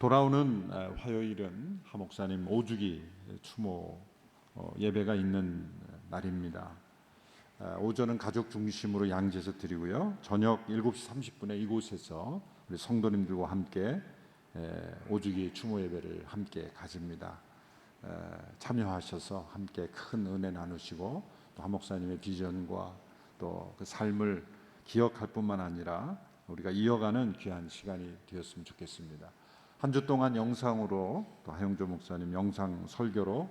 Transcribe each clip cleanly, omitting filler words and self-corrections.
돌아오는 화요일은 하 목사님 5주기 추모 예배가 있는 날입니다. 오전은 가족 중심으로 양지에서 드리고요. 저녁 7시 30분에 이곳에서 우리 성도님들과 함께 5주기 추모 예배를 함께 가집니다. 참여하셔서 함께 큰 은혜 나누시고 또 하 목사님의 비전과 또 그 삶을 기억할 뿐만 아니라 우리가 이어가는 귀한 시간이 되었으면 좋겠습니다. 한 주 동안 영상으로 또 하영조 목사님 영상 설교로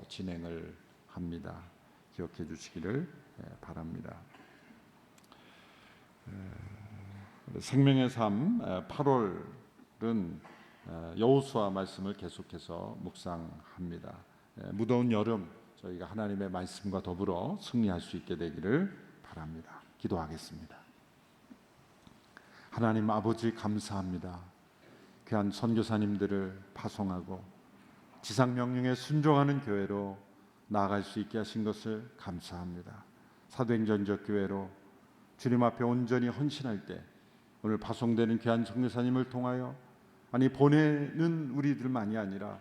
진행을 합니다. 기억해 주시기를 바랍니다. 생명의 삶 8월은 여호수아 말씀을 계속해서 묵상합니다. 무더운 여름 저희가 하나님의 말씀과 더불어 승리할 수 있게 되기를 바랍니다. 기도하겠습니다. 하나님 아버지 감사합니다. 귀한 선교사님들을 파송하고 지상 명령에 순종하는 교회로 나아갈 수 있게 하신 것을 감사합니다. 사도행전적 교회로 주님 앞에 온전히 헌신할 때 오늘 파송되는 귀한 선교사님을 통하여 보내는 우리들만이 아니라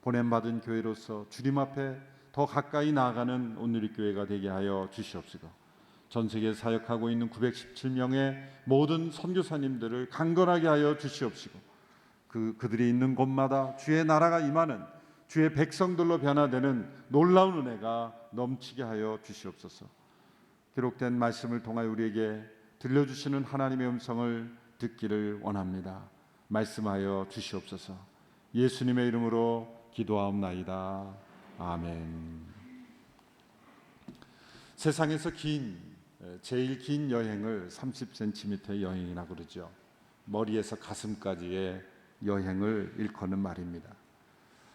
보냄받은 교회로서 주님 앞에 더 가까이 나아가는 오늘의 교회가 되게 하여 주시옵소서. 전 세계에 사역하고 있는 917명의 모든 선교사님들을 강건하게 하여 주시옵시고 그들이 있는 곳마다 주의 나라가 임하는 주의 백성들로 변화되는 놀라운 은혜가 넘치게 하여 주시옵소서. 기록된 말씀을 통하여 우리에게 들려주시는 하나님의 음성을 듣기를 원합니다. 말씀하여 주시옵소서. 예수님의 이름으로 기도하옵나이다. 아멘. 세상에서 제일 긴 여행을 30cm의 여행이라고 그러죠. 머리에서 가슴까지의 여행을 일컫는 말입니다.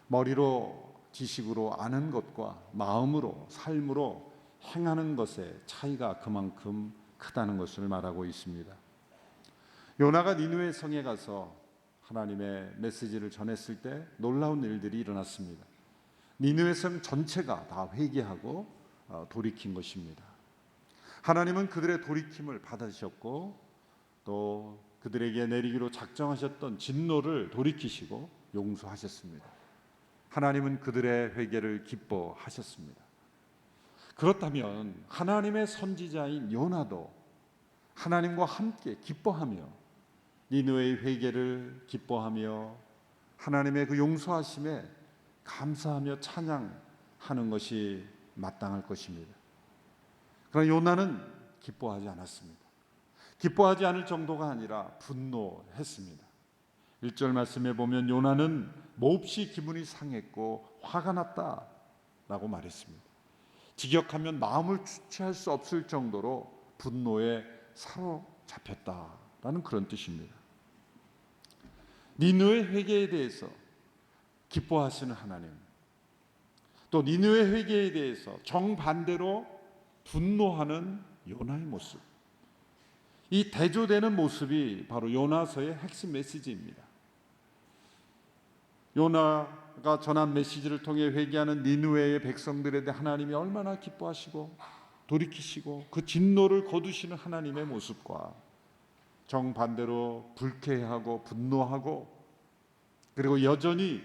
머리로 지식으로 아는 것과 마음으로 삶으로 행하는 것의 차이가 그만큼 크다는 것을 말하고 있습니다. 요나가 니느웨 성에 가서 하나님의 메시지를 전했을 때 놀라운 일들이 일어났습니다. 니느웨 성 전체가 다 회개하고 돌이킨 것입니다. 하나님은 그들의 돌이킴을 받으셨고 또 그들에게 내리기로 작정하셨던 진노를 돌이키시고 용서하셨습니다. 하나님은 그들의 회개를 기뻐하셨습니다. 그렇다면 하나님의 선지자인 요나도 하나님과 함께 기뻐하며 니느웨의 회개를 기뻐하며 하나님의 그 용서하심에 감사하며 찬양하는 것이 마땅할 것입니다. 그러나 요나는 기뻐하지 않았습니다. 기뻐하지 않을 정도가 아니라 분노했습니다. 1절 말씀에 보면 요나는 몹시 기분이 상했고 화가 났다라고 말했습니다. 직역하면 마음을 주체할 수 없을 정도로 분노에 사로잡혔다라는 그런 뜻입니다. 니느웨 회개에 대해서 기뻐하시는 하나님, 또 니느웨 회개에 대해서 정반대로 분노하는 요나의 모습, 이 대조되는 모습이 바로 요나서의 핵심 메시지입니다. 요나가 전한 메시지를 통해 회개하는 니느웨의 백성들에 대해 하나님이 얼마나 기뻐하시고 돌이키시고 그 진노를 거두시는 하나님의 모습과 정반대로 불쾌해하고 분노하고 그리고 여전히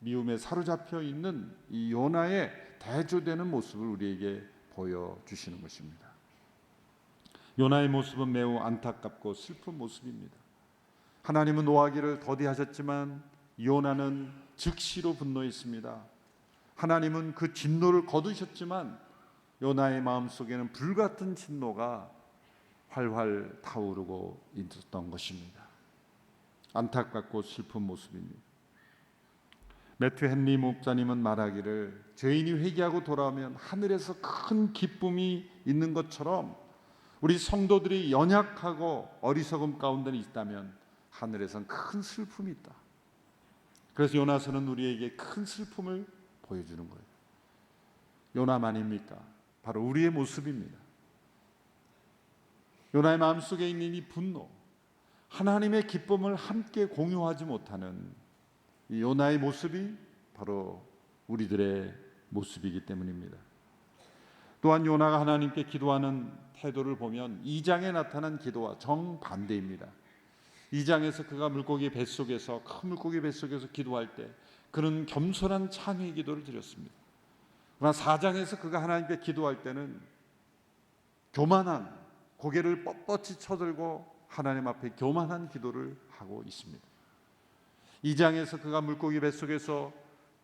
미움에 사로잡혀 있는 이 요나의 대조되는 모습을 우리에게 보여주시는 것입니다. 요나의 모습은 매우 안타깝고 슬픈 모습입니다. 하나님은 노하기를 더디하셨지만 요나는 즉시로 분노했습니다. 하나님은 그 진노를 거두셨지만 요나의 마음속에는 불같은 진노가 활활 타오르고 있었던 것입니다. 안타깝고 슬픈 모습입니다. 매튜 헨리 목사님은 말하기를 죄인이 회개하고 돌아오면 하늘에서 큰 기쁨이 있는 것처럼 우리 성도들이 연약하고 어리석음 가운데 있다면 하늘에선 큰 슬픔이 있다. 그래서 요나서는 우리에게 큰 슬픔을 보여주는 거예요. 요나만입니까? 바로 우리의 모습입니다. 요나의 마음속에 있는 이 분노, 하나님의 기쁨을 함께 공유하지 못하는 이 요나의 모습이 바로 우리들의 모습이기 때문입니다. 또한 요나가 하나님께 기도하는 태도를 보면 2장에 나타난 기도와 정반대입니다. 2장에서 그가 물고기 뱃속에서 큰 물고기 뱃속에서 기도할 때 그는 겸손한 찬의 기도를 드렸습니다. 그러나 4장에서 그가 하나님께 기도할 때는 교만한 고개를 뻣뻣이 쳐들고 하나님 앞에 교만한 기도를 하고 있습니다. 2장에서 그가 물고기 뱃속에서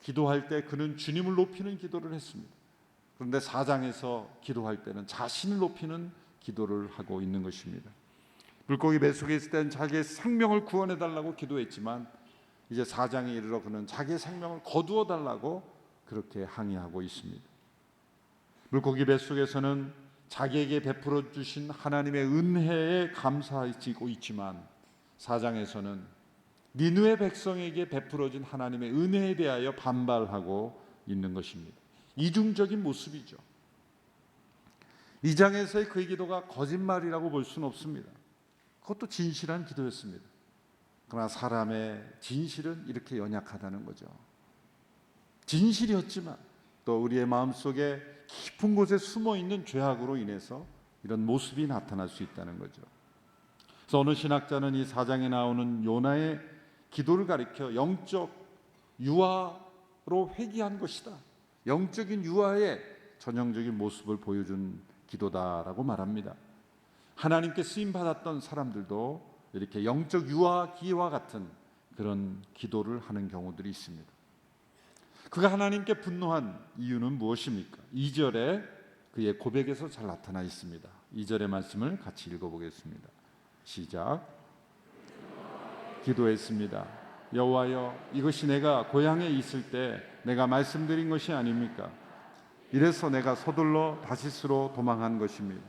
기도할 때 그는 주님을 높이는 기도를 했습니다. 그런데 4장에서 기도할 때는 자신을 높이는 기도를 하고 있는 것입니다. 물고기 뱃속에 있을 때는 자기의 생명을 구원해 달라고 기도했지만 이제 4장에 이르러 그는 자기의 생명을 거두어 달라고 그렇게 항의하고 있습니다. 물고기 뱃속에서는 자기에게 베풀어 주신 하나님의 은혜에 감사하고 있지만 4장에서는 니느웨 백성에게 베풀어진 하나님의 은혜에 대하여 반발하고 있는 것입니다. 이중적인 모습이죠. 2장에서의 그의 기도가 거짓말이라고 볼 수는 없습니다. 그것도 진실한 기도였습니다. 그러나 사람의 진실은 이렇게 연약하다는 거죠. 진실이었지만 또 우리의 마음속에 깊은 곳에 숨어있는 죄악으로 인해서 이런 모습이 나타날 수 있다는 거죠. 그래서 어느 신학자는 이 4장에 나오는 요나의 기도를 가리켜 영적 유아로 회귀한 것이다, 영적인 유아의 전형적인 모습을 보여준 기도다라고 말합니다. 하나님께 쓰임받았던 사람들도 이렇게 영적 유아기와 같은 그런 기도를 하는 경우들이 있습니다. 그가 하나님께 분노한 이유는 무엇입니까? 2절에 그의 고백에서 잘 나타나 있습니다. 2절의 말씀을 같이 읽어보겠습니다. 시작. 기도했습니다. 여호와여, 이것이 내가 고향에 있을 때 내가 말씀드린 것이 아닙니까? 이래서 내가 서둘러 다시스로 도망한 것입니다.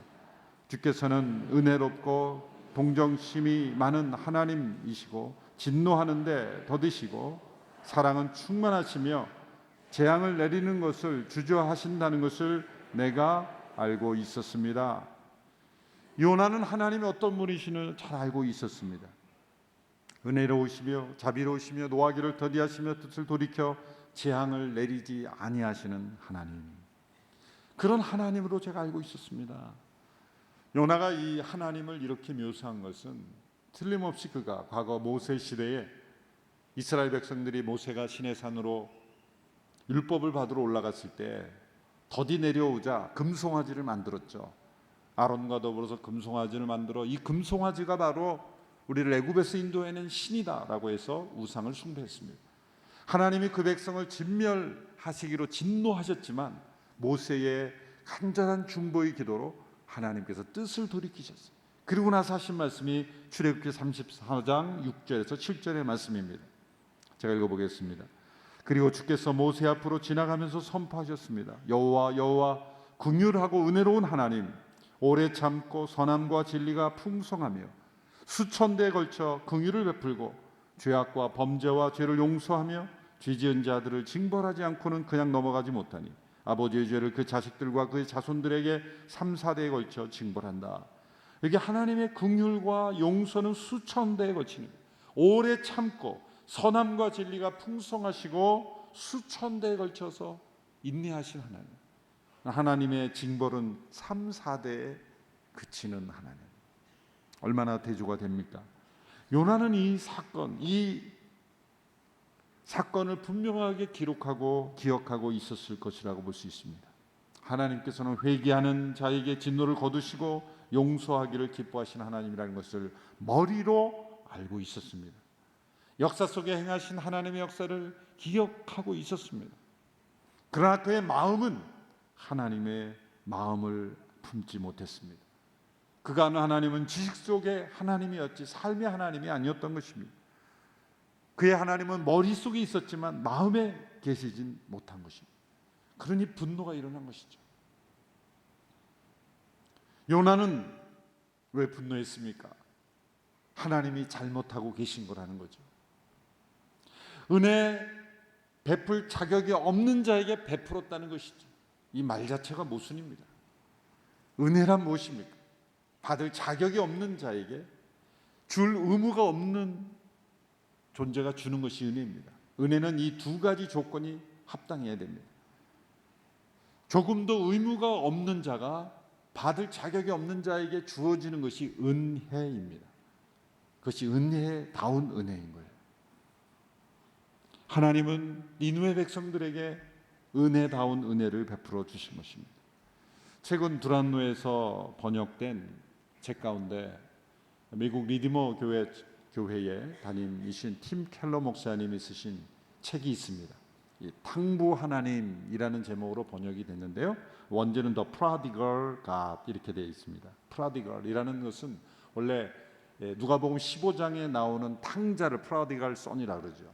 주께서는 은혜롭고 동정심이 많은 하나님이시고 진노하는데 더디시고 사랑은 충만하시며 재앙을 내리는 것을 주저하신다는 것을 내가 알고 있었습니다. 요나는 하나님이 어떤 분이시는 잘 알고 있었습니다. 은혜로우시며 자비로우시며 노하기를 더디하시며 뜻을 돌이켜 재앙을 내리지 아니하시는 하나님, 그런 하나님으로 제가 알고 있었습니다. 요나가 이 하나님을 이렇게 묘사한 것은 틀림없이 그가 과거 모세 시대에 이스라엘 백성들이 모세가 시내산으로 율법을 받으러 올라갔을 때 더디 내려오자 금송아지를 만들었죠. 아론과 더불어서 금송아지를 만들어 이 금송아지가 바로 우리를 애굽에서 인도해낸 신이다라고 해서 우상을 숭배했습니다. 하나님이 그 백성을 진멸하시기로 진노하셨지만 모세의 간절한 중보의 기도로 하나님께서 뜻을 돌이키셨어요. 그리고 나서 하신 말씀이 출애굽기 34장 6절에서 7절의 말씀입니다. 제가 읽어보겠습니다. 그리고 주께서 모세 앞으로 지나가면서 선포하셨습니다. 여호와 여호와, 긍휼하고 은혜로운 하나님, 오래 참고 선함과 진리가 풍성하며 수천 대에 걸쳐 긍휼을 베풀고 죄악과 범죄와 죄를 용서하며 죄지은 자들을 징벌하지 않고는 그냥 넘어가지 못하니 아버지의 죄를 그 자식들과 그의 자손들에게 3, 4대에 걸쳐 징벌한다. 이게 하나님의 긍휼과 용서는 수천 대에 걸치는, 오래 참고 선함과 진리가 풍성하시고 수천 대에 걸쳐서 인내하신 하나님, 하나님의 징벌은 3, 4대에 그치는 하나님, 얼마나 대조가 됩니까? 요나는 이 사건을 분명하게 기록하고 기억하고 있었을 것이라고 볼 수 있습니다. 하나님께서는 회개하는 자에게 진노를 거두시고 용서하기를 기뻐하시는 하나님이라는 것을 머리로 알고 있었습니다. 역사 속에 행하신 하나님의 역사를 기억하고 있었습니다. 그러나 그의 마음은 하나님의 마음을 품지 못했습니다. 그가 아는 하나님은 지식 속의 하나님이었지 삶의 하나님이 아니었던 것입니다. 그의 하나님은 머릿속에 있었지만 마음에 계시진 못한 것입니다. 그러니 분노가 일어난 것이죠. 요나는 왜 분노했습니까? 하나님이 잘못하고 계신 거라는 거죠. 은혜 베풀 자격이 없는 자에게 베풀었다는 것이죠. 이 말 자체가 모순입니다. 은혜란 무엇입니까? 받을 자격이 없는 자에게 줄 의무가 없는 존재가 주는 것이 은혜입니다. 은혜는 이 두 가지 조건이 합당해야 됩니다. 조금도 의무가 없는 자가 받을 자격이 없는 자에게 주어지는 것이 은혜입니다. 그것이 은혜다운 은혜인 거예요. 하나님은 니느웨 백성들에게 은혜다운 은혜를 베풀어 주신 것입니다. 최근 두란노에서 번역된 책 가운데 미국 리디머 교회의 담임이신 팀 켈러 목사님이 쓰신 책이 있습니다. 이 탕부 하나님이라는 제목으로 번역이 됐는데요. 원제는 The Prodigal God 이렇게 되어 있습니다. Prodigal이라는 것은 원래 누가복음 15장에 나오는 탕자를 Prodigal son이라고 그러죠.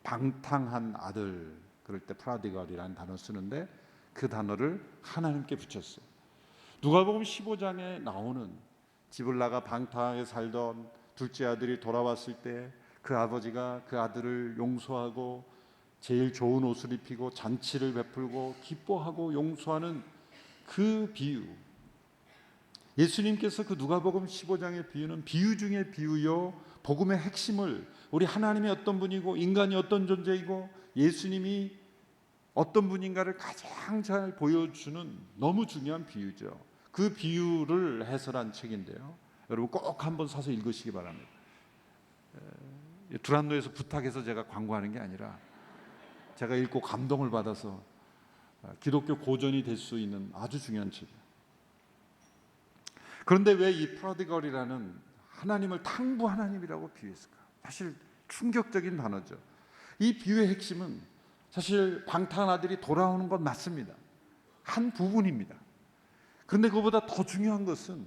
방탕한 아들, 그럴 때 Prodigal이라는 단어 쓰는데 그 단어를 하나님께 붙였어요. 누가복음 15장에 나오는 집을 나가 방탕하게 살던 둘째 아들이 돌아왔을 때 그 아버지가 그 아들을 용서하고 제일 좋은 옷을 입히고 잔치를 베풀고 기뻐하고 용서하는 그 비유, 예수님께서 그 누가복음 15장의 비유는 비유 중의 비유요, 복음의 핵심을, 우리 하나님이 어떤 분이고 인간이 어떤 존재이고 예수님이 어떤 분인가를 가장 잘 보여주는 너무 중요한 비유죠. 그 비유를 해설한 책인데요, 여러분 꼭 한번 사서 읽으시기 바랍니다. 두란노에서 부탁해서 제가 광고하는 게 아니라 제가 읽고 감동을 받아서 기독교 고전이 될 수 있는 아주 중요한 책이에요. 그런데 왜 이 프로디걸이라는 하나님을 탕부 하나님이라고 비유했을까? 사실 충격적인 단어죠. 이 비유의 핵심은 사실 방탕한 아들이 돌아오는 건 맞습니다. 한 부분입니다. 그런데 그보다 더 중요한 것은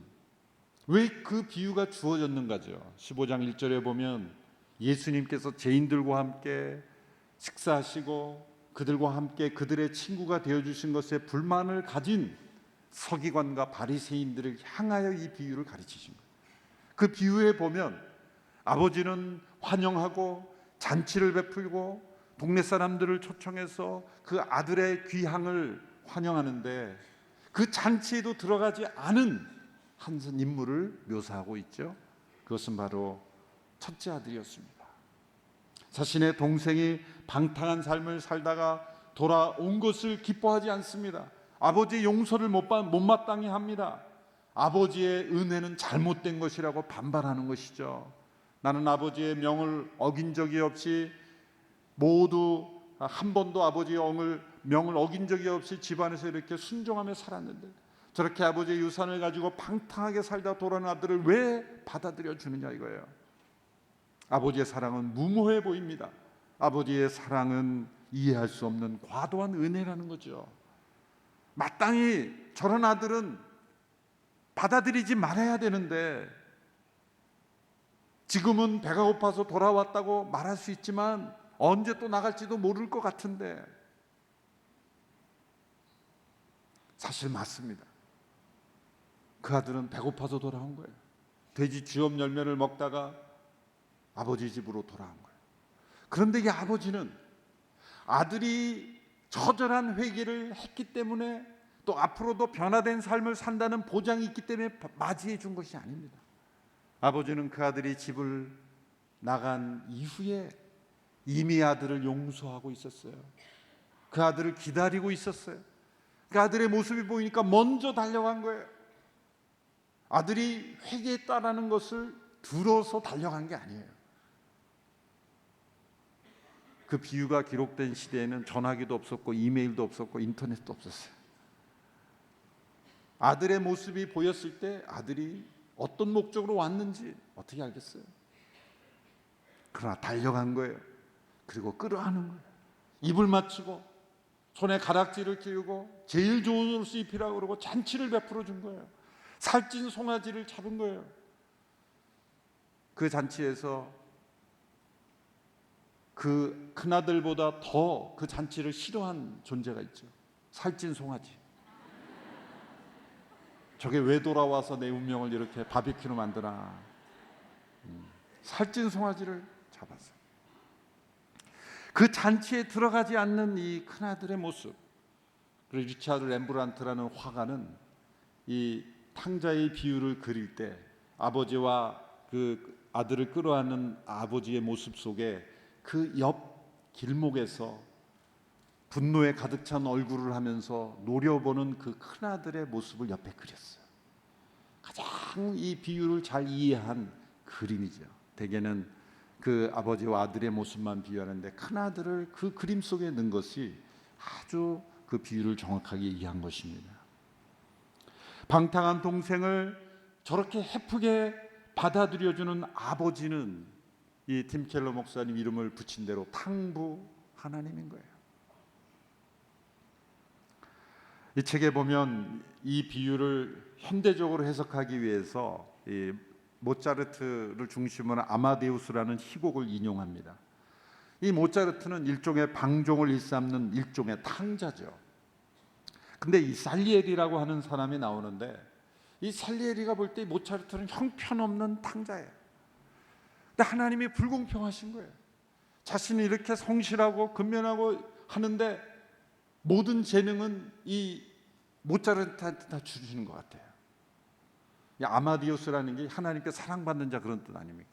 왜 그 비유가 주어졌는가죠. 15장 1절에 보면 예수님께서 죄인들과 함께 식사하시고 그들과 함께 그들의 친구가 되어주신 것에 불만을 가진 서기관과 바리새인들을 향하여 이 비유를 가르치신 거예요. 그 비유에 보면 아버지는 환영하고 잔치를 베풀고 동네 사람들을 초청해서 그 아들의 귀향을 환영하는데 그 잔치에도 들어가지 않은 한 인물을 묘사하고 있죠. 그것은 바로 첫째 아들이었습니다. 자신의 동생이 방탕한 삶을 살다가 돌아온 것을 기뻐하지 않습니다. 아버지의 용서를 못마땅히 합니다. 아버지의 은혜는 잘못된 것이라고 반발하는 것이죠. 나는 아버지의 명을 어긴 적이 없이 모두 한 번도 아버지의 명을 어긴 적이 없이 집안에서 이렇게 순종하며 살았는데 저렇게 아버지의 유산을 가지고 방탕하게 살다 돌아온 아들을 왜 받아들여 주느냐 이거예요. 아버지의 사랑은 무모해 보입니다. 아버지의 사랑은 이해할 수 없는 과도한 은혜라는 거죠. 마땅히 저런 아들은 받아들이지 말아야 되는데 지금은 배가 고파서 돌아왔다고 말할 수 있지만 언제 또 나갈지도 모를 것 같은데 사실 맞습니다. 그 아들은 배고파서 돌아온 거예요. 돼지 쥐업 열매를 먹다가 아버지 집으로 돌아온 거예요. 그런데 이 아버지는 아들이 처절한 회개를 했기 때문에 또 앞으로도 변화된 삶을 산다는 보장이 있기 때문에 맞이해 준 것이 아닙니다. 아버지는 그 아들이 집을 나간 이후에 이미 아들을 용서하고 있었어요. 그 아들을 기다리고 있었어요. 그 아들의 모습이 보이니까 먼저 달려간 거예요. 아들이 회개했다라는 것을 들어서 달려간 게 아니에요. 그 비유가 기록된 시대에는 전화기도 없었고 이메일도 없었고 인터넷도 없었어요. 아들의 모습이 보였을 때 아들이 어떤 목적으로 왔는지 어떻게 알겠어요? 그러나 달려간 거예요. 그리고 끌어안은 거예요. 입을 맞추고 손에 가락지를 끼우고 제일 좋은 옷을 입히라고 그러고 잔치를 베풀어 준 거예요. 살찐 송아지를 잡은 거예요. 그 잔치에서 그 큰아들보다 더 그 잔치를 싫어한 존재가 있죠. 살찐 송아지. 저게 왜 돌아와서 내 운명을 이렇게 바비큐로 만드나. 살찐 송아지를 잡았어요. 그 잔치에 들어가지 않는 이 큰아들의 모습. 그리고 리차드 렘브란트라는 화가는 이 탕자의 비유를 그릴 때 아버지와 그 아들을 끌어안는 아버지의 모습 속에 그 옆 길목에서 분노에 가득 찬 얼굴을 하면서 노려보는 그 큰아들의 모습을 옆에 그렸어요. 가장 이 비유를 잘 이해한 그림이죠. 대개는 그 아버지와 아들의 모습만 비유하는데 큰아들을 그 그림 속에 넣은 것이 아주 그 비유를 정확하게 이해한 것입니다. 방탕한 동생을 저렇게 헤프게 받아들여주는 아버지는 이 팀 켈러 목사님 이름을 붙인 대로 탕부 하나님인 거예요. 이 책에 보면 이 비유를 현대적으로 해석하기 위해서 이 모차르트를 중심으로 아마데우스라는 희곡을 인용합니다. 이 모차르트는 일종의 방종을 일삼는 일종의 탕자죠. 근데 이 살리에리라고 하는 사람이 나오는데 이 살리에리가 볼 때 모차르트는 형편없는 탕자예요. 근데 하나님이 불공평하신 거예요. 자신이 이렇게 성실하고 근면하고 하는데 모든 재능은 이 모차르트한테 다 주시는 것 같아요. 이 아마디우스라는 게 하나님께 사랑받는 자 그런 뜻 아닙니까?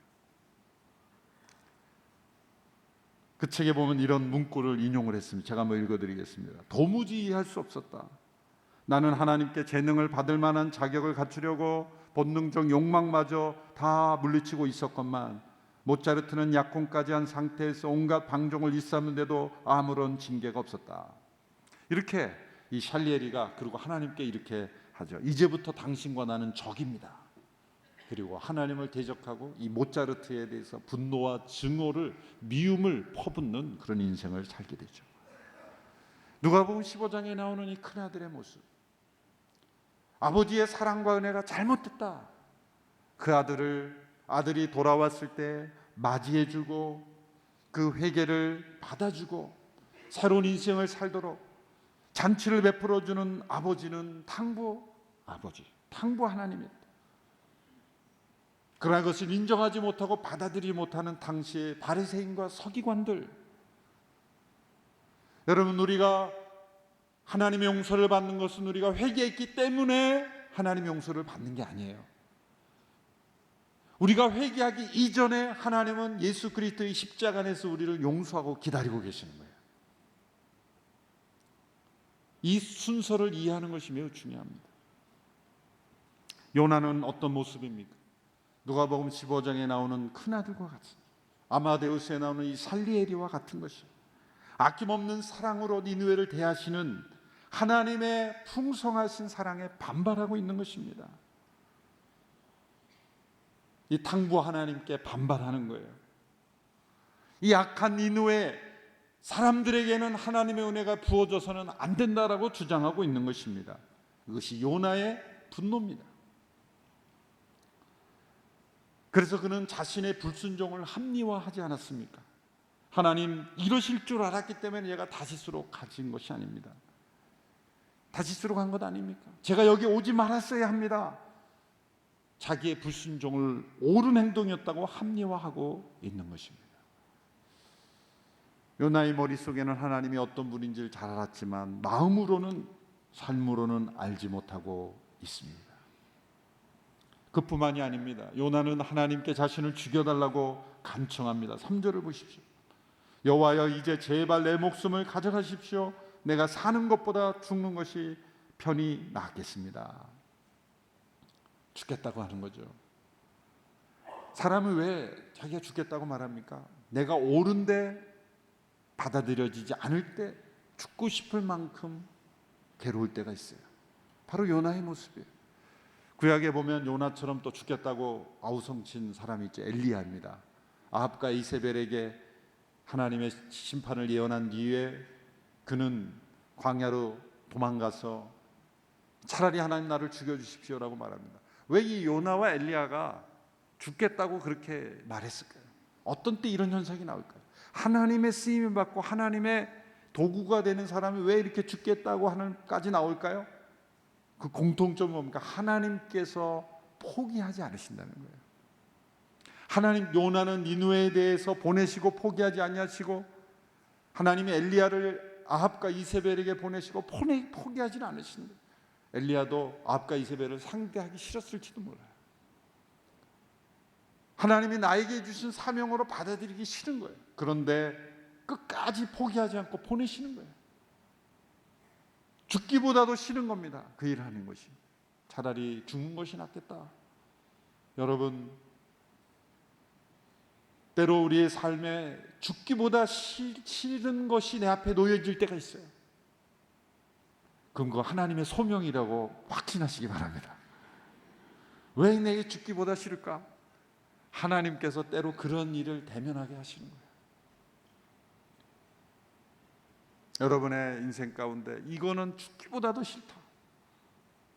그 책에 보면 이런 문구를 인용을 했습니다. 제가 한번 읽어드리겠습니다. 도무지 이해할 수 없었다. 나는 하나님께 재능을 받을 만한 자격을 갖추려고 본능적 욕망마저 다 물리치고 있었건만 모차르트는 약혼까지 한 상태에서 온갖 방종을 일삼는데도 아무런 징계가 없었다. 이렇게 이 샬리에리가 그리고 하나님께 이렇게 하죠. 이제부터 당신과 나는 적입니다. 그리고 하나님을 대적하고 이 모차르트에 대해서 분노와 증오를 미움을 퍼붓는 그런 인생을 살게 되죠. 누가복음 15장에 나오는 이 큰아들의 모습, 아버지의 사랑과 은혜가 잘못됐다. 그 아들이 돌아왔을 때 맞이해주고 그 회개를 받아주고 새로운 인생을 살도록 잔치를 베풀어주는 아버지는 탕부 하나님이었다. 그러나 그것을 인정하지 못하고 받아들이지 못하는 당시의 바리새인과 서기관들, 여러분, 우리가 하나님의 용서를 받는 것은 우리가 회개했기 때문에 하나님의 용서를 받는 게 아니에요. 우리가 회개하기 이전에 하나님은 예수 그리스도의 십자가 안에서 우리를 용서하고 기다리고 계시는 거예요. 이 순서를 이해하는 것이 매우 중요합니다. 요나는 어떤 모습입니까? 누가복음 15장에 나오는 큰아들과 같습니다. 아마데우스에 나오는 이 살리에리와 같은 것이에요. 아낌없는 사랑으로 니느웨를 대하시는 하나님의 풍성하신 사랑에 반발하고 있는 것입니다. 이 탕부 하나님께 반발하는 거예요. 이 악한 니느웨 사람들에게는 하나님의 은혜가 부어져서는 안 된다라고 주장하고 있는 것입니다. 이것이 요나의 분노입니다. 그래서 그는 자신의 불순종을 합리화하지 않았습니까? 하나님 이러실 줄 알았기 때문에 얘가 다시스로 가진 것이 아닙니다. 다시스로 간 것 아닙니까? 제가 여기 오지 말았어야 합니다. 자기의 불순종을 옳은 행동이었다고 합리화하고 있는 것입니다. 요나의 머릿속에는 하나님이 어떤 분인지를 잘 알았지만 마음으로는, 삶으로는 알지 못하고 있습니다. 그뿐만이 아닙니다. 요나는 하나님께 자신을 죽여달라고 간청합니다. 3절을 보십시오. 여호와여, 이제 제발 내 목숨을 가져가십시오. 내가 사는 것보다 죽는 것이 편히 낫겠습니다. 죽겠다고 하는 거죠. 사람은 왜 자기가 죽겠다고 말합니까? 내가 옳은데 받아들여지지 않을 때 죽고 싶을 만큼 괴로울 때가 있어요. 바로 요나의 모습이에요. 구약에 보면 요나처럼 또 죽겠다고 아우성친 사람이 있죠. 엘리야입니다. 아합과 이세벨에게 하나님의 심판을 예언한 뒤에 그는 광야로 도망가서 차라리 하나님 나를 죽여주십시오라고 말합니다. 왜 이 요나와 엘리야가 죽겠다고 그렇게 말했을까요? 어떤 때 이런 현상이 나올까요? 하나님의 쓰임을 받고 하나님의 도구가 되는 사람이 왜 이렇게 죽겠다고 하는까지 나올까요? 그 공통점은 뭡니까? 하나님께서 포기하지 않으신다는 거예요. 하나님, 요나는 니느웨에 대해서 보내시고 포기하지 아니하시고, 하나님이 엘리야를 아합과 이세벨에게 보내시고 포기하지는 않으시는 거예요. 엘리야도 아합과 이세벨을 상대하기 싫었을지도 몰라요. 하나님이 나에게 주신 사명으로 받아들이기 싫은 거예요. 그런데 끝까지 포기하지 않고 보내시는 거예요. 죽기보다도 싫은 겁니다. 그 일을 하는 것이. 차라리 죽는 것이 낫겠다. 여러분, 때로 우리의 삶에 죽기보다 싫은 것이 내 앞에 놓여질 때가 있어요. 그건 하나님의 소명이라고 확신하시기 바랍니다. 왜 내게 죽기보다 싫을까? 하나님께서 때로 그런 일을 대면하게 하시는 거예요. 여러분의 인생 가운데 이거는 죽기보다도 싫다.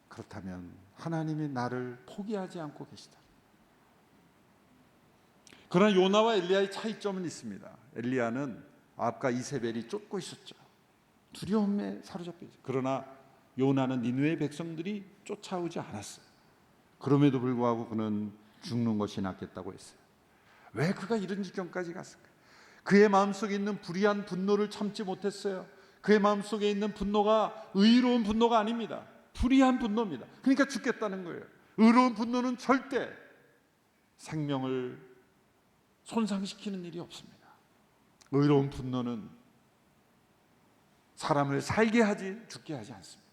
그렇다면 하나님이 나를 포기하지 않고 계시다. 그러나 요나와 엘리야의 차이점은 있습니다. 엘리야는 아합과 이세벨이 쫓고 있었죠. 두려움에 사로잡혀 있어요. 그러나 요나는 니느웨 백성들이 쫓아오지 않았어요. 그럼에도 불구하고 그는 죽는 것이 낫겠다고 했어요. 왜 그가 이런 지경까지 갔을까요? 그의 마음속에 있는 불의한 분노를 참지 못했어요. 그의 마음속에 있는 분노가 의로운 분노가 아닙니다. 불의한 분노입니다. 그러니까 죽겠다는 거예요. 의로운 분노는 절대 생명을 손상시키는 일이 없습니다. 의로운 분노는 사람을 살게 하지 죽게 하지 않습니다.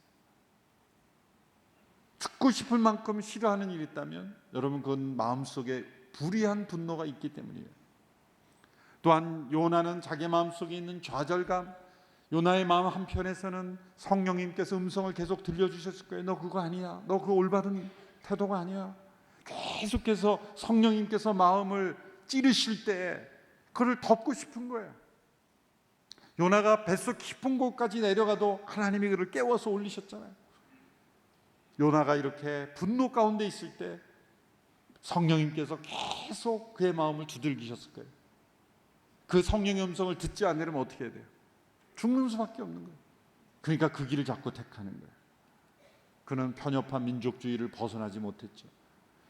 죽고 싶을 만큼 싫어하는 일이 있다면 여러분 그건 마음속에 불의한 분노가 있기 때문이에요. 또한 요나는 자기 마음속에 있는 좌절감, 요나의 마음 한편에서는 성령님께서 음성을 계속 들려주셨을 거예요. 너 그거 아니야. 너 그 올바른 태도가 아니야. 계속해서 성령님께서 마음을 찌르실 때 그를 덮고 싶은 거예요. 요나가 뱃속 깊은 곳까지 내려가도 하나님이 그를 깨워서 올리셨잖아요. 요나가 이렇게 분노 가운데 있을 때 성령님께서 계속 그의 마음을 두들기셨을 거예요. 그 성령의 음성을 듣지 않으려면 어떻게 해야 돼요? 죽는 수밖에 없는 거예요. 그러니까 그 길을 자꾸 택하는 거예요. 그는 편협한 민족주의를 벗어나지 못했죠.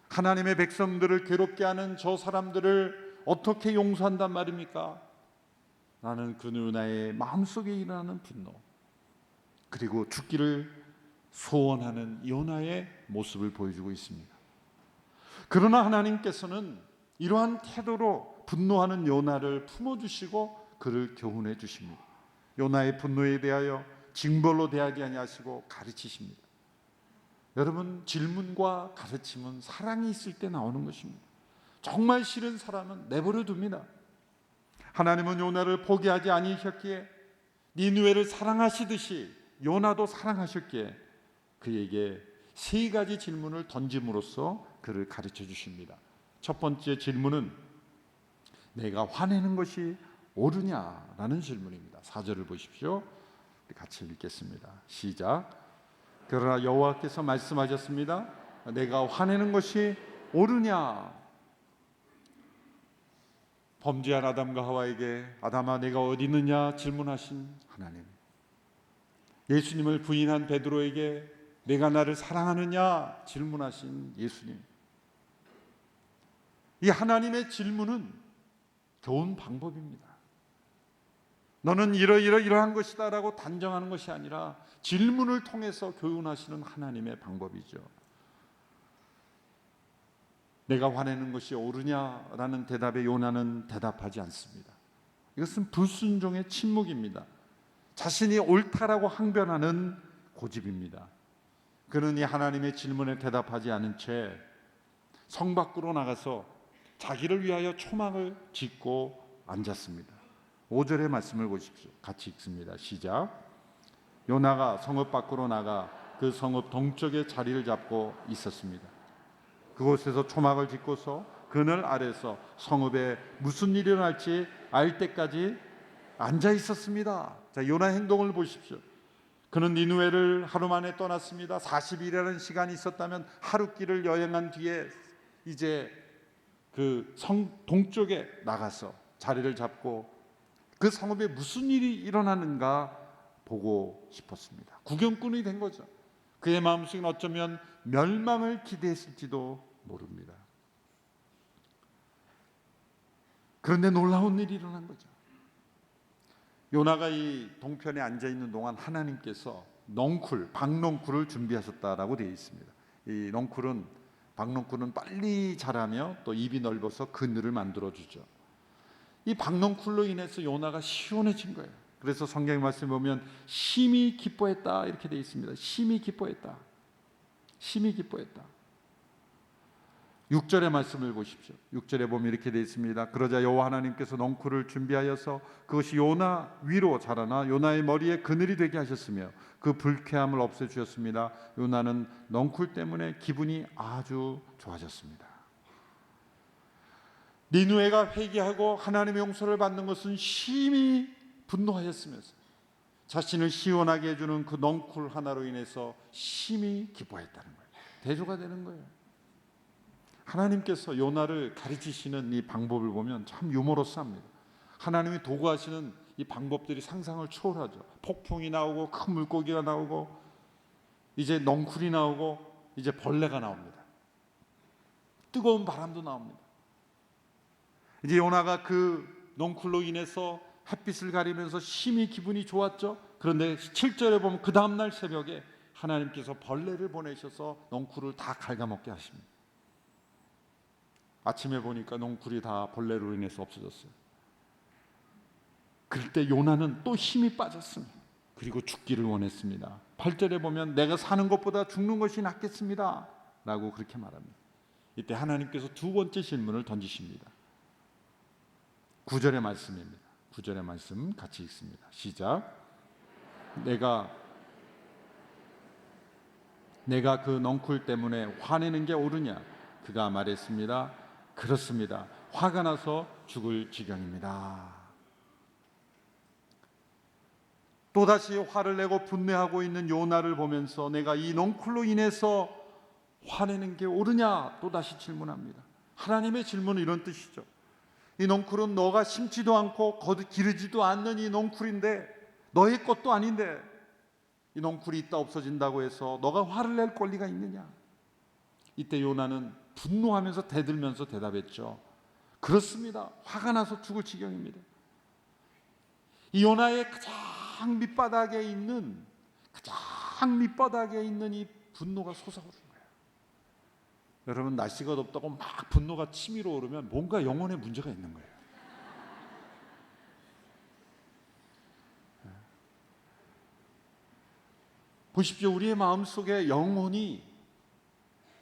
하나님의 백성들을 괴롭게 하는 저 사람들을 어떻게 용서한단 말입니까? 나는 그 요나의 마음속에 일어나는 분노, 그리고 죽기를 소원하는 요나의 모습을 보여주고 있습니다. 그러나 하나님께서는 이러한 태도로 분노하는 요나를 품어주시고 그를 교훈해 주십니다. 요나의 분노에 대하여 징벌로 대하지 아니하시고 가르치십니다. 여러분, 질문과 가르침은 사랑이 있을 때 나오는 것입니다. 정말 싫은 사람은 내버려 둡니다. 하나님은 요나를 포기하지 아니하셨기에 니느웨를 사랑하시듯이 요나도 사랑하셨기에 그에게 세 가지 질문을 던짐으로써 그를 가르쳐 주십니다. 첫 번째 질문은 내가 화내는 것이 옳으냐라는 질문입니다. 4절을 보십시오. 같이 읽겠습니다. 시작. 그러나 여호와께서 말씀하셨습니다. 내가 화내는 것이 옳으냐? 범죄한 아담과 하와에게 아담아 내가 어디 있느냐 질문하신 하나님. 예수님을 부인한 베드로에게 내가 나를 사랑하느냐 질문하신 예수님. 이 하나님의 질문은 좋은 방법입니다. 너는 이러한 것이다 라고 단정하는 것이 아니라 질문을 통해서 교훈하시는 하나님의 방법이죠. 내가 화내는 것이 옳으냐라는 대답에 요나는 대답하지 않습니다. 이것은 불순종의 침묵입니다. 자신이 옳다라고 항변하는 고집입니다. 그는 이 하나님의 질문에 대답하지 않은 채 성 밖으로 나가서 자기를 위하여 초막을 짓고 앉았습니다. 5절의 말씀을 보십시오. 같이 읽습니다. 시작. 요나가 성읍 밖으로 나가 그 성읍 동쪽에 자리를 잡고 있었습니다. 그곳에서 초막을 짓고서 그늘 아래서 성읍에 무슨 일이 일어날지 알 때까지 앉아 있었습니다. 자, 요나 행동을 보십시오. 그는 니느웨를 하루 만에 떠났습니다. 40일이라는 시간이 있었다면 하루 길을 여행한 뒤에 이제 그 성 동쪽에 나가서 자리를 잡고 그 성읍에 무슨 일이 일어나는가 보고 싶었습니다. 구경꾼이 된 거죠. 그의 마음속에는 어쩌면 멸망을 기대했을지도 모릅니다. 그런데 놀라운 일이 일어난 거죠. 요나가 이 동편에 앉아 있는 동안 하나님께서 박넝쿨을 준비하셨다라고 되어 있습니다. 이 박넝쿨은 빨리 자라며 또 입이 넓어서 그늘을 만들어 주죠. 이 박넝쿨로 인해서 요나가 시원해진 거예요. 그래서 성경 말씀 보면 심히 기뻐했다 이렇게 되어 있습니다. 심히 기뻐했다. 심히 기뻐했다. 6절의 말씀을 보십시오. 6절에 보면 이렇게 되어 있습니다. 그러자 여호와 하나님께서 넝쿨을 준비하여서 그것이 요나 위로 자라나 요나의 머리에 그늘이 되게 하셨으며 그 불쾌함을 없애주셨습니다. 요나는 넝쿨 때문에 기분이 아주 좋아졌습니다. 니느웨가 회개하고 하나님의 용서를 받는 것은 심히 분노하였으면서 자신을 시원하게 해주는 그 넝쿨 하나로 인해서 심히 기뻐했다는 거예요. 대조가 되는 거예요. 하나님께서 요나를 가르치시는 이 방법을 보면 참 유머러스합니다. 하나님이 도구하시는 이 방법들이 상상을 초월하죠. 폭풍이 나오고 큰 물고기가 나오고 이제 넝쿨이 나오고 이제 벌레가 나옵니다. 뜨거운 바람도 나옵니다. 이제 요나가 그 넝쿨로 인해서 햇빛을 가리면서 심히 기분이 좋았죠. 그런데 7절에 보면 그 다음날 새벽에 하나님께서 벌레를 보내셔서 넝쿨을 다 갉아먹게 하십니다. 아침에 보니까 넝쿨이 다 벌레로 인해서 없어졌어요. 그럴 때 요나는 또 힘이 빠졌습니다. 그리고 죽기를 원했습니다. 8절에 보면 내가 사는 것보다 죽는 것이 낫겠습니다 라고 그렇게 말합니다. 이때 하나님께서 두 번째 질문을 던지십니다. 9절의 말씀입니다. 9절의 말씀 같이 읽습니다. 시작. 내가 그 넝쿨 때문에 화내는 게 옳으냐? 그가 말했습니다. 그렇습니다. 화가 나서 죽을 지경입니다. 또다시 화를 내고 분노하고 있는 요나를 보면서 내가 이 넝쿨로 인해서 화내는 게 옳으냐? 또다시 질문합니다. 하나님의 질문은 이런 뜻이죠. 이 넝쿨은 너가 심지도 않고 기르지도 않는 이 넝쿨인데 너의 것도 아닌데 이 넝쿨이 있다 없어진다고 해서 너가 화를 낼 권리가 있느냐? 이때 요나는 분노하면서 대들면서 대답했죠. 그렇습니다. 화가 나서 죽을 지경입니다. 이 요나의 가장 밑바닥에 있는 이 분노가 솟아오르는 거예요. 여러분, 날씨가 덥다고 막 분노가 치밀어 오르면 뭔가 영혼에 문제가 있는 거예요. 보십시오. 우리의 마음속에 영혼이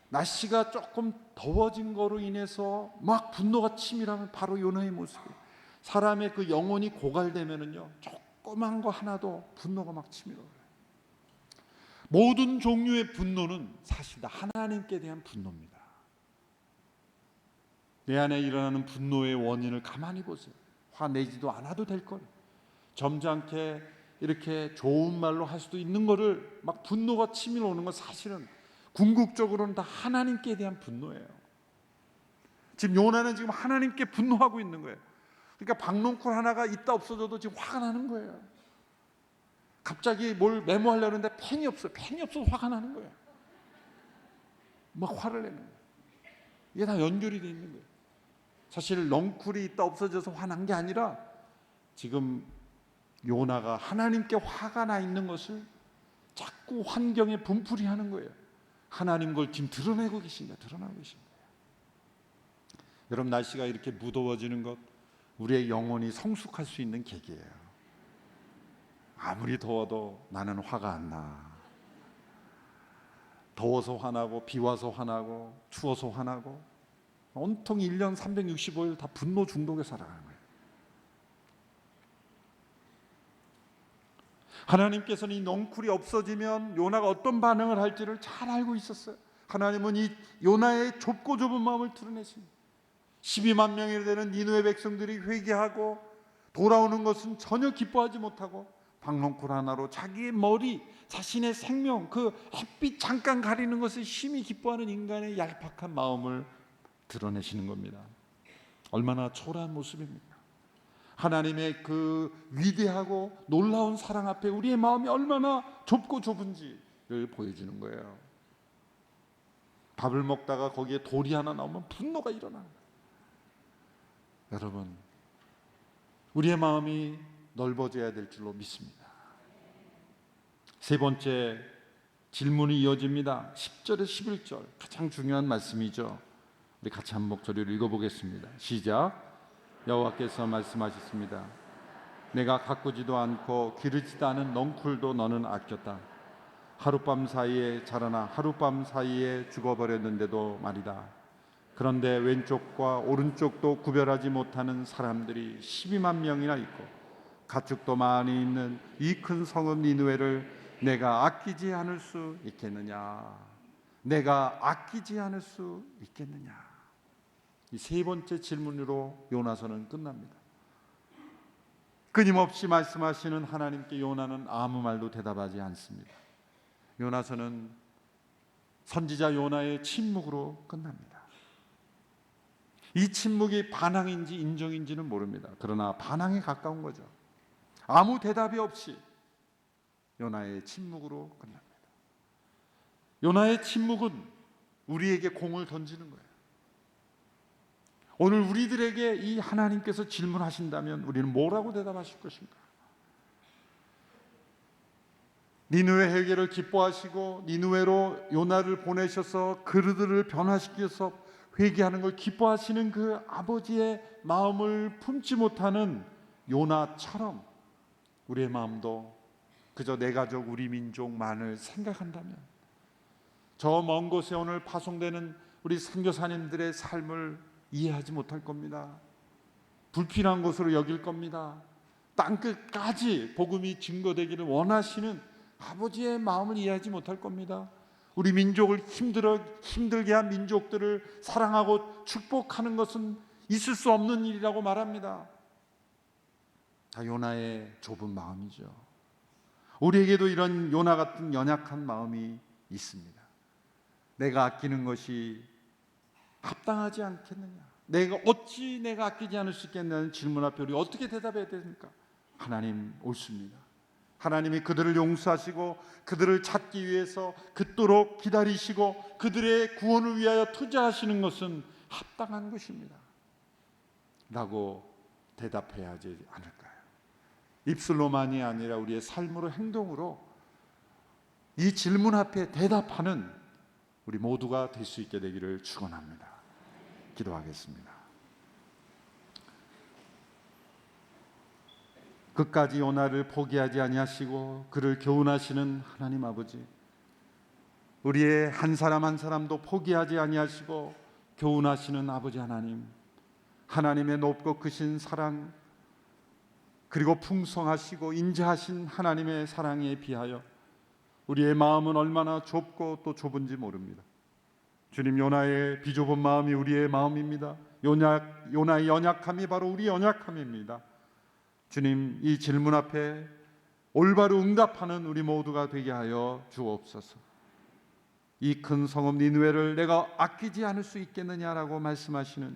날씨가 조금 더워진 거로 인해서 막 분노가 치밀하면 바로 요나의 모습이에요. 사람의 그 영혼이 고갈되면은요, 조그만 거 하나도 분노가 막 치밀어요. 모든 종류의 분노는 사실 다 하나님께 대한 분노입니다. 내 안에 일어나는 분노의 원인을 가만히 보세요. 화내지도 않아도 될 거예요. 점잖게 이렇게 좋은 말로 할 수도 있는 거를 막 분노가 치밀어 오는 건 사실은 궁극적으로는 다 하나님께 대한 분노예요. 지금 요나는 지금 하나님께 분노하고 있는 거예요. 그러니까 박농쿨 하나가 있다 없어져도 지금 화가 나는 거예요. 갑자기 뭘 메모하려는데 펜이 없어요. 펜이 없어서 화가 나는 거예요. 막 화를 내는 거예요. 이게 다 연결이 되어 있는 거예요. 사실 넝쿨이 있다 없어져서 화난 게 아니라 지금 요나가 하나님께 화가 나 있는 것을 자꾸 환경에 분풀이 하는 거예요. 하나님 걸 지금 드러내고 계십니다. 드러나고 계십니다. 여러분, 날씨가 이렇게 무더워지는 것, 우리의 영혼이 성숙할 수 있는 계기예요. 아무리 더워도 나는 화가 안 나. 더워서 화나고 비 와서 화나고 추워서 화나고 온통 1년 365일 다 분노 중독에 살아가는 거예요. 하나님께서는 이 넝쿨이 없어지면 요나가 어떤 반응을 할지를 잘 알고 있었어요. 하나님은 이 요나의 좁고 좁은 마음을 드러내십니다. 12만 명이 되는 니느웨 백성들이 회개하고 돌아오는 것은 전혀 기뻐하지 못하고 박농쿨 하나로 자기의 머리, 자신의 생명, 그 햇빛 잠깐 가리는 것을 심히 기뻐하는 인간의 얄팍한 마음을 드러내시는 겁니다. 얼마나 초라한 모습입니까? 하나님의 그 위대하고 놀라운 사랑 앞에 우리의 마음이 얼마나 좁고 좁은지를 보여주는 거예요. 밥을 먹다가 거기에 돌이 하나 나오면 분노가 일어나는 거예요. 여러분, 우리의 마음이 넓어져야 될 줄로 믿습니다. 세 번째 질문이 이어집니다. 10절에서 11절, 가장 중요한 말씀이죠. 우리 같이 한 목소리로 읽어보겠습니다. 시작. 여호와께서 말씀하셨습니다. 내가 가꾸지도 않고 기르지도 않은 넝쿨도 너는 아꼈다. 하룻밤 사이에 자라나 하룻밤 사이에 죽어버렸는데도 말이다. 그런데 왼쪽과 오른쪽도 구별하지 못하는 사람들이 12만 명이나 있고 가축도 많이 있는 이 큰 성읍 니느웨를 내가 아끼지 않을 수 있겠느냐? 내가 아끼지 않을 수 있겠느냐? 이 세 번째 질문으로 요나서는 끝납니다. 끊임없이 말씀하시는 하나님께 요나는 아무 말도 대답하지 않습니다. 요나서는 선지자 요나의 침묵으로 끝납니다. 이 침묵이 반항인지 인정인지는 모릅니다. 그러나 반항에 가까운 거죠. 아무 대답이 없이 요나의 침묵으로 끝납니다. 요나의 침묵은 우리에게 공을 던지는 거예요. 오늘 우리들에게 이 하나님께서 질문하신다면 우리는 뭐라고 대답하실 것인가? 니느웨 회개를 기뻐하시고 니느웨로 요나를 보내셔서 그들을 변화시켜서 회개하는 걸 기뻐하시는 그 아버지의 마음을 품지 못하는 요나처럼 우리의 마음도 그저 내 가족 우리 민족만을 생각한다면 저 먼 곳에 오늘 파송되는 우리 선교사님들의 삶을 이해하지 못할 겁니다. 불필요한 것으로 여길 겁니다. 땅끝까지 복음이 증거되기를 원하시는 아버지의 마음을 이해하지 못할 겁니다. 우리 민족을 힘들게 한 민족들을 사랑하고 축복하는 것은 있을 수 없는 일이라고 말합니다. 다 요나의 좁은 마음이죠. 우리에게도 이런 요나 같은 연약한 마음이 있습니다. 내가 아끼는 것이 합당하지 않겠느냐? 어찌 내가 아끼지 않을 수 있겠냐는 질문 앞에 우리 어떻게 대답해야 됩니까? 하나님 옳습니다. 하나님이 그들을 용서하시고 그들을 찾기 위해서 그토록 기다리시고 그들의 구원을 위하여 투자하시는 것은 합당한 것입니다 라고 대답해야 하지 않을까요? 입술로만이 아니라 우리의 삶으로 행동으로 이 질문 앞에 대답하는 우리 모두가 될 수 있게 되기를 축원합니다. 기도하겠습니다. 끝까지 요나를 포기하지 아니하시고 그를 교훈하시는 하나님 아버지, 우리의 한 사람 한 사람도 포기하지 아니하시고 교훈하시는 아버지 하나님, 하나님의 높고 크신 사랑 그리고 풍성하시고 인자하신 하나님의 사랑에 비하여 우리의 마음은 얼마나 좁고 또 좁은지 모릅니다. 주님, 요나의 비좁은 마음이 우리의 마음입니다. 요나의 연약함이 바로 우리의 연약함입니다. 주님, 이 질문 앞에 올바로 응답하는 우리 모두가 되게 하여 주옵소서. 이 큰 성읍 니느웨를 내가 아끼지 않을 수 있겠느냐라고 말씀하시는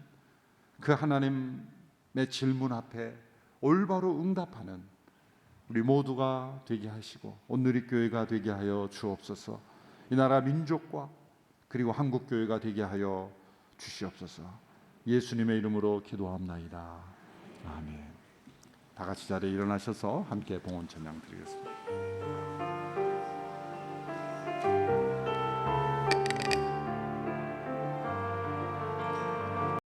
그 하나님의 질문 앞에 올바로 응답하는 우리 모두가 되게 하시고 온누리 교회가 되게 하여 주옵소서. 이 나라 민족과 그리고 한국 교회가 되게 하여 주시옵소서. 예수님의 이름으로 기도합나이다. 아멘. 다 같이 자리에 일어나셔서 함께 봉헌 찬양 드리겠습니다.